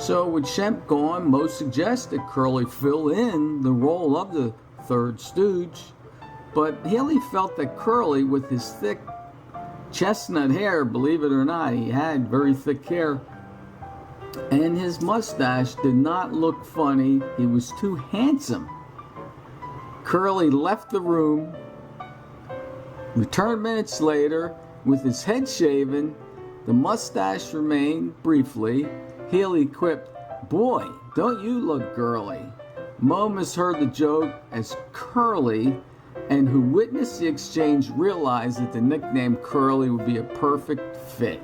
So with Shemp gone, most suggested Curly fill in the role of the third Stooge, but Haley felt that Curly, with his thick chestnut hair, believe it or not, he had very thick hair, and his mustache did not look funny. He was too handsome. Curly left the room, returned minutes later with his head shaven. The mustache remained briefly. Haley quipped, "Boy, don't you look girly." Mo misheard the joke as Curly, and who witnessed the exchange realized that the nickname Curly would be a perfect fit.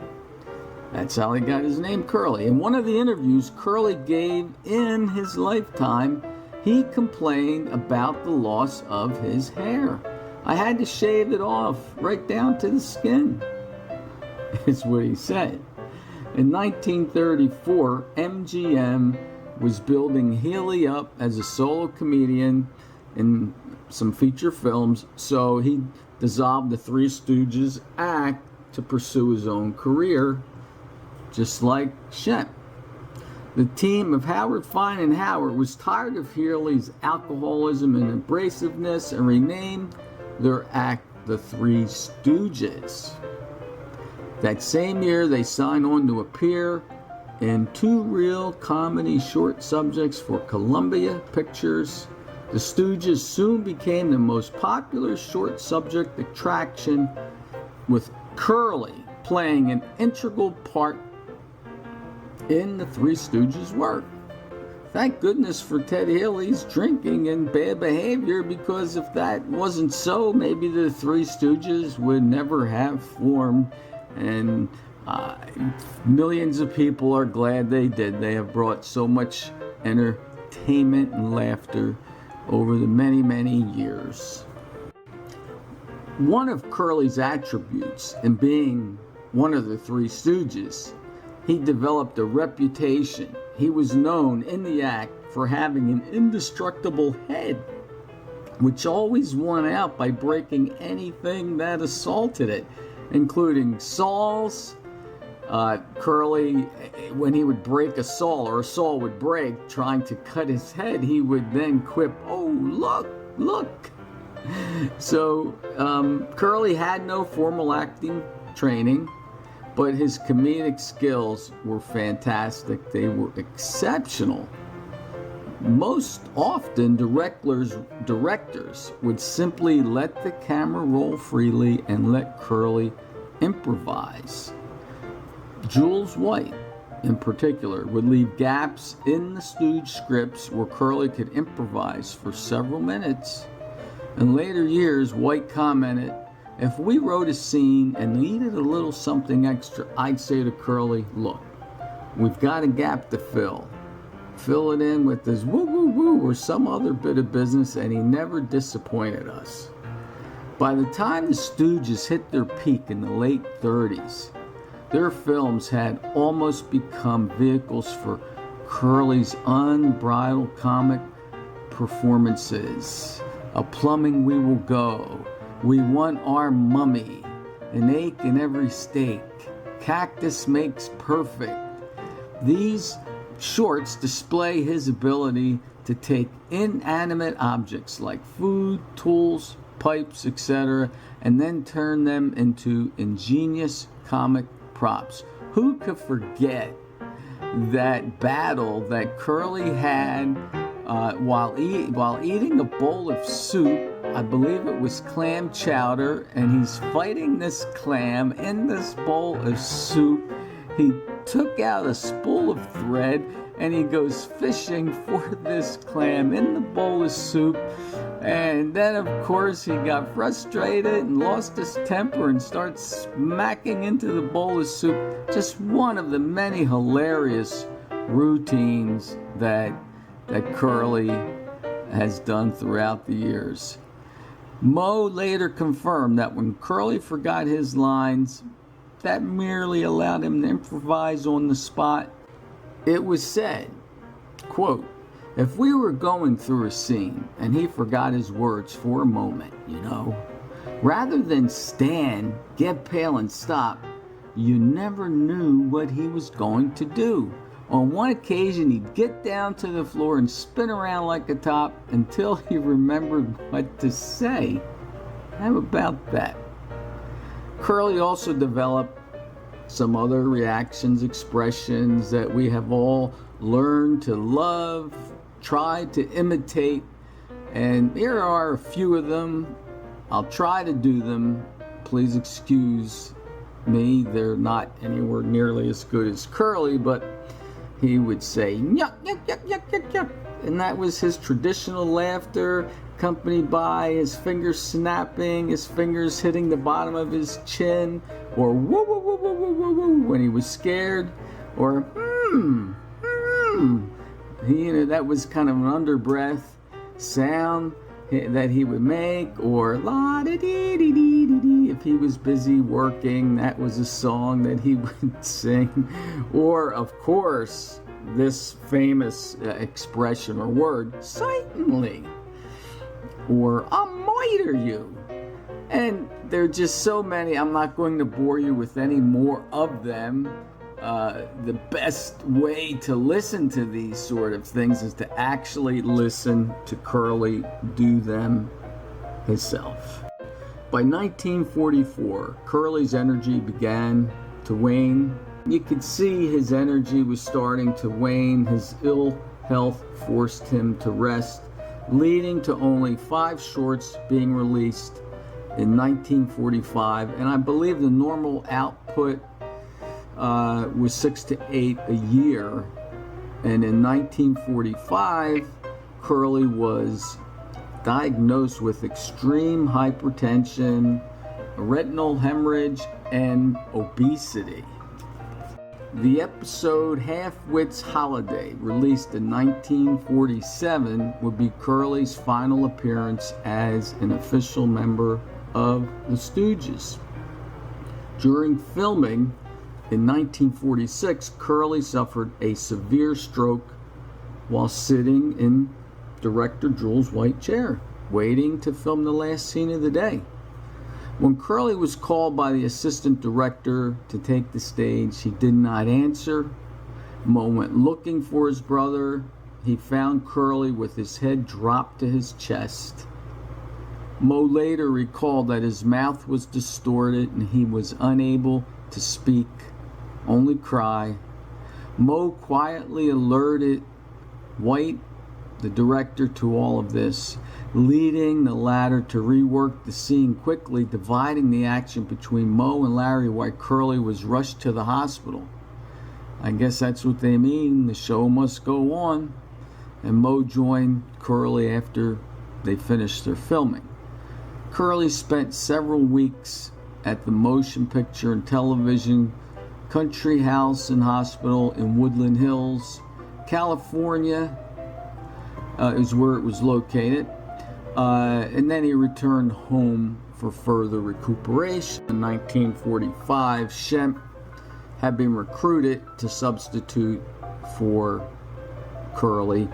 That's how he got his name, Curly. In one of the interviews Curly gave in his lifetime, he complained about the loss of his hair. "I had to shave it off right down to the skin," is what he said. In 1934, MGM was building Haley up as a solo comedian in some feature films, so he dissolved the Three Stooges Act to pursue his own career, just like Shemp. The team of Howard Fine and Howard was tired of Haley's alcoholism and abrasiveness and renamed their act the Three Stooges. That same year, they signed on to appear in two real comedy short subjects for Columbia Pictures. The Stooges soon became the most popular short subject attraction, with Curly playing an integral part in the Three Stooges' work. Thank goodness for Ted Haley's drinking and bad behavior, because if that wasn't so, maybe the Three Stooges would never have formed, and millions of people are glad they did. They have brought so much entertainment and laughter over the many, many years. One of Curly's attributes in being one of the Three Stooges, he developed a reputation. He was known in the act for having an indestructible head, which always won out by breaking anything that assaulted it, including saws. Curly, when he would break a saw, or a saw would break trying to cut his head, he would then quip, "Oh, look, look." So Curly had no formal acting training, but his comedic skills were fantastic. They were exceptional. Most often, directors would simply let the camera roll freely and let Curly improvise. Jules White, in particular, would leave gaps in the Stooge scripts where Curly could improvise for several minutes. In later years, White commented, "If we wrote a scene and needed a little something extra, I'd say to Curly, 'Look, we've got a gap to fill. Fill it in with this woo woo woo or some other bit of business,' and he never disappointed us." By the time the Stooges hit their peak in the late 30s, their films had almost become vehicles for Curly's unbridled comic performances. "A Plumbing We Will Go," "We Want Our Mummy," "An Ache in Every Steak," "Cactus Makes Perfect." These shorts display his ability to take inanimate objects like food, tools, pipes, etc., and then turn them into ingenious comic props. Who could forget that battle that Curly had while eating a bowl of soup? I believe it was clam chowder, and he's fighting this clam in this bowl of soup. He took out a spool of thread and he goes fishing for this clam in the bowl of soup. And then, of course, he got frustrated and lost his temper and started smacking into the bowl of soup. Just one of the many hilarious routines that Curly has done throughout the years. Mo later confirmed that when Curly forgot his lines, that merely allowed him to improvise on the spot. It was said, quote, "If we were going through a scene and he forgot his words for a moment, rather than stand, get pale and stop, you never knew what he was going to do. On one occasion, he'd get down to the floor and spin around like a top until he remembered what to say. How about that? Curly also developed some other reactions, expressions that we have all learned to love, tried to imitate, and here are a few of them. I'll try to do them. Please excuse me, they're not anywhere nearly as good as Curly, but he would say, yuck, yuck, yuck, yuck, yuck, yuck. And that was his traditional laughter, accompanied by his fingers snapping, his fingers hitting the bottom of his chin, or woo, woo, woo, woo, woo, woo, woo, when he was scared, or that was kind of an underbreath sound that he would make, or la da dee dee dee dee dee. If he was busy working, that was a song that he would sing. Or, of course, this famous expression or word, certainly, or I'll miter you. And there are just so many. I'm not going to bore you with any more of them. The best way to listen to these sort of things is to actually listen to Curly do them himself. By 1944, Curly's energy began to wane. You could see his energy was starting to wane. His ill health forced him to rest, leading to only 5 shorts being released in 1945. And I believe the normal output was 6 to 8 a year. And in 1945, Curly was diagnosed with extreme hypertension, retinal hemorrhage, and obesity. The episode Half-Wit's Holiday, released in 1947, would be Curly's final appearance as an official member of the Stooges. During filming in 1946, Curly suffered a severe stroke while sitting in director Jules' white chair, waiting to film the last scene of the day. When Curly was called by the assistant director to take the stage, he did not answer. Mo went looking for his brother. He found Curly with his head dropped to his chest. Mo later recalled that his mouth was distorted and he was unable to speak, only cry. Mo quietly alerted White, the director, to all of this, leading the latter to rework the scene quickly, dividing the action between Mo and Larry while Curly was rushed to the hospital. I guess that's what they mean, the show must go on. And Mo joined Curly after they finished their filming. Curly spent several weeks at the Motion Picture and Television Country House and Hospital in Woodland Hills, California, is where it was located. And then he returned home for further recuperation. In 1945, Shemp had been recruited to substitute for Curly,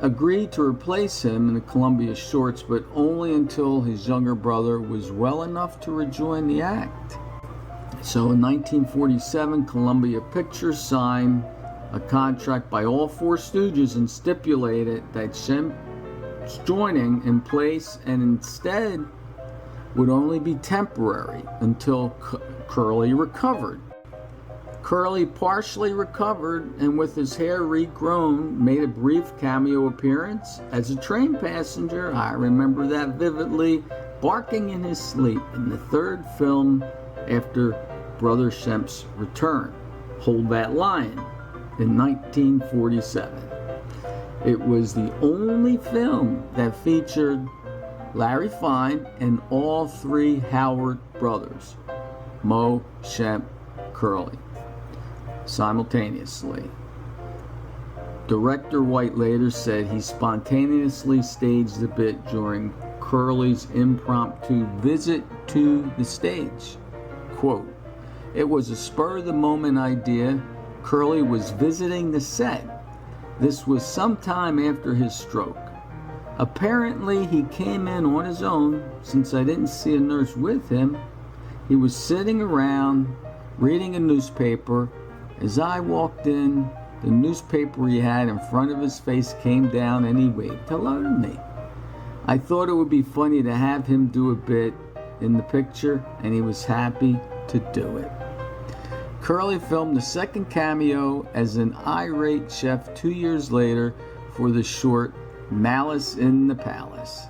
agreed to replace him in the Columbia Shorts, but only until his younger brother was well enough to rejoin the act. So in 1947, Columbia Pictures signed a contract by all 4 Stooges and stipulated that Shemp's joining in place and instead would only be temporary until Curly recovered. Curly partially recovered and with his hair regrown made a brief cameo appearance as a train passenger. I remember that vividly, barking in his sleep in the 3rd film after Brother Shemp's return, Hold That Lion, in 1947. It was the only film that featured Larry Fine and all 3 Howard brothers, Mo, Shemp, Curly, simultaneously. Director White later said he spontaneously staged the bit during Curly's impromptu visit to the stage. Quote, "It was a spur-of-the-moment idea. Curly was visiting the set. This was sometime after his stroke. Apparently, he came in on his own since I didn't see a nurse with him. He was sitting around reading a newspaper. As I walked in, the newspaper he had in front of his face came down and he waved hello to me. I thought it would be funny to have him do a bit in the picture, and he was happy to do it. Curly filmed the second cameo as an irate chef 2 years later for the short Malice in the Palace.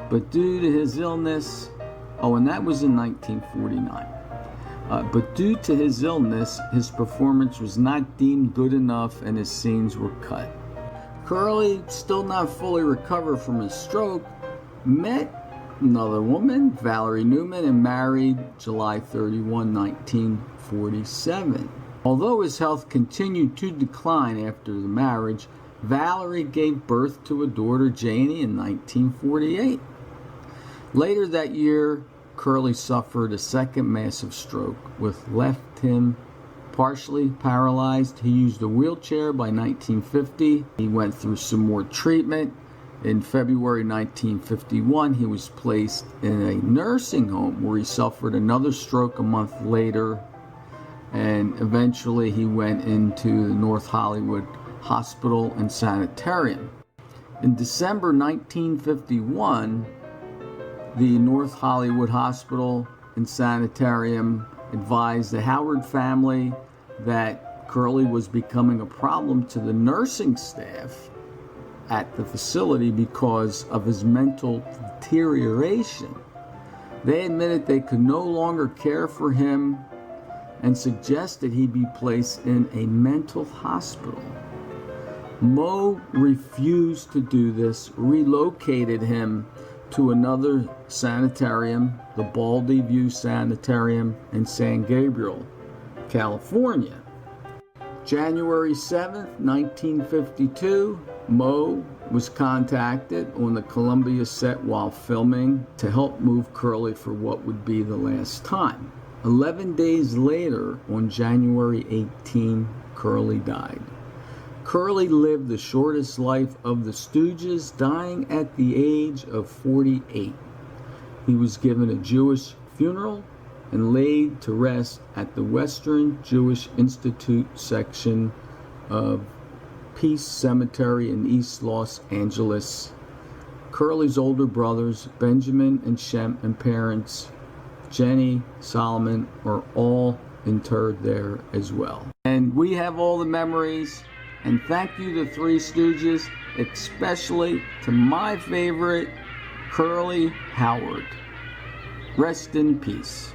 But due to his illness, and that was in 1949. But due to his illness, his performance was not deemed good enough and his scenes were cut. Curly, still not fully recovered from his stroke, met another woman, Valerie Newman, and married July 31, 1947. Although his health continued to decline after the marriage, Valerie gave birth to a daughter, Janie, in 1948. Later that year, Curly suffered a second massive stroke, which left him partially paralyzed. He used a wheelchair by 1950. He went through some more treatment. In February 1951, he was placed in a nursing home where he suffered another stroke a month later, and eventually he went into the North Hollywood Hospital and Sanitarium. In December 1951, the North Hollywood Hospital and Sanitarium advised the Howard family that Curly was becoming a problem to the nursing staff at the facility because of his mental deterioration. They admitted they could no longer care for him and suggested he be placed in a mental hospital. Moe refused to do this, relocated him to another sanitarium, the Baldy View Sanitarium in San Gabriel, California. January 7th, 1952, Moe was contacted on the Columbia set while filming to help move Curly for what would be the last time. 11 days later, on January 18, Curly died. Curly lived the shortest life of the Stooges, dying at the age of 48. He was given a Jewish funeral and laid to rest at the Western Jewish Institute section of Peace Cemetery in East Los Angeles. Curly's older brothers, Benjamin and Shem, and parents, Jenny, Solomon, are all interred there as well. And we have all the memories. And thank you to Three Stooges, especially to my favorite, Curly Howard. Rest in peace.